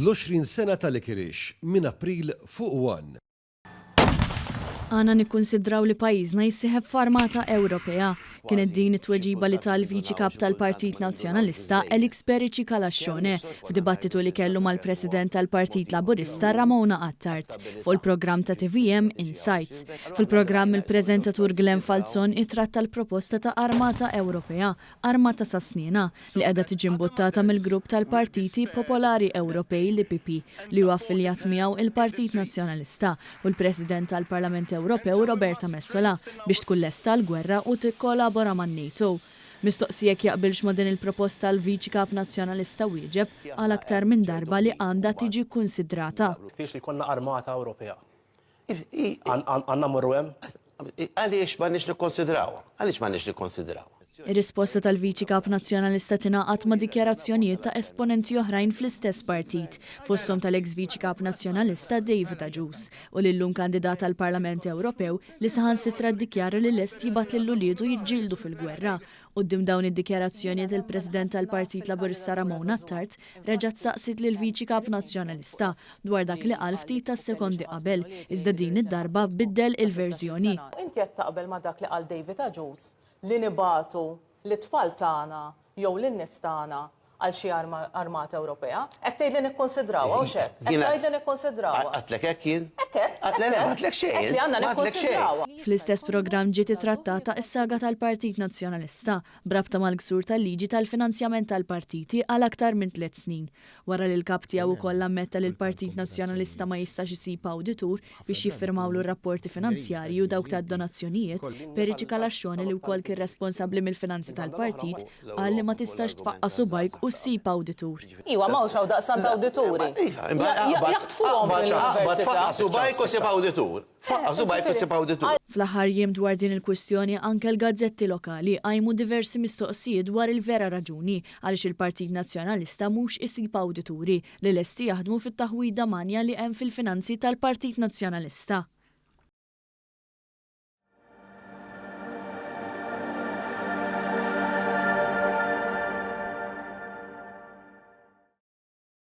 l-20 sena tal-Ikirix minn April fuq 1. Għana nikkonsidraw li pajjiżna jissieħeb f'armata Ewropea. Kienet din it-tweġiba li tal-Viċi Kap tal-Partit Nazzjonalista Elix Perici Kalaxxone f'dibattitu li kellu mal-President tal-Partit Laburista Ramona Attart fuq il-programm ta' TVM Insights. Fil-programm il-preżentatur Glenn Falzon itratta l-proposta ta' Armata Ewropea, Armata sa' snina, li qiegħda tiġi mbuttata mill-grupp tal-Partiti Popolari Ewropej l-IPP li huwa affiljat miegħu il-Partit Nazzjonalista u l-President tal-Parlament Ewropew Roberta Metsola biex tkun lesta l-gwerra u tikkolabora man-NATO. Mistoqsijek jaqbilx ma' din il-proposta l-Viċi Kap Nazzjonalista wieġeb għal aktar minn darba li għandha tiġi kkunsidrata. Tiex li konna Armata Ewropea. Għandna morru hemm? Għaliex m'għandniex nikkonsidrawha? Għaliex m'għandniex nikkonsidrawha? Ir-risposta tal-Viċi Kap Nazzjonalista tingħaqad ma' dikjarazzjonijiet ta' esponenti oħrajn fl-istess partit, fosthom tal-eks Viċi Kap Nazzjonalista David Aġus u lillum kandidat għall-Parlament Ewropew li saħansitra ddikjara li lest jibgħat lill-uliedu jiġġieldu fil-gwerra. Quddiem dawn id-dikjarazzjonijiet il-President tal-Partit Laburista Ramona Attart reġgħet saqsit lil Viċi Kap Nazzjonalista dwar dak li qal ftit tas-sekondi qabel, iżda din id-darba biddel il-verżjoni. Inti qed taqbel ma' dak li qal David Aġus li nibatu l-tfal tagħna jew lin-nies tagħna għal xi Armata Ewropea? Qed tgħid li nikkonsidrawha u x'hekk? Qed tgħid li nikkonsidrawha. Għatlek hekk jien? Għatlek xejn. li għandna nikkonsidrawha. Fl-istess programm ġiet ittrattata s-saga tal-Partit Nazzjonalista brabta mal-ksur tal-liġi tal-finanzjament tal-partiti għal aktar minn 3 snin. Wara li l-kap tiegħu ukoll ammetta li l-Partit Nazzjonalista ma jistax isib awditur biex jiffirmawlu r-rapporti finanzjarji u dawk tad-donazzjonijiet, Perici Kalaxxone li wkoll kien responsabbli mill-finanzi tal-partit qal li ma tistax tfaqqa' subajk u ssib awditur. Iwa m'hawnx hawn daqsant awdituri. Jaħtfuhom fil-università. Faqqa subajk u sib awditur. Faqqa subajk u sib awditur. Fl-aħħar jiem dwar din il-kwistjoni anke l-gazzetti lokali għajmu diversi mistoqsijiet dwar il-vera raġuni għaliex il-Partit Nazzjonalista mhux isib awdituri li lesti jaħdmu fit-taħwida manja li hemm fil-finanzi tal-Partit Nazzjonalista.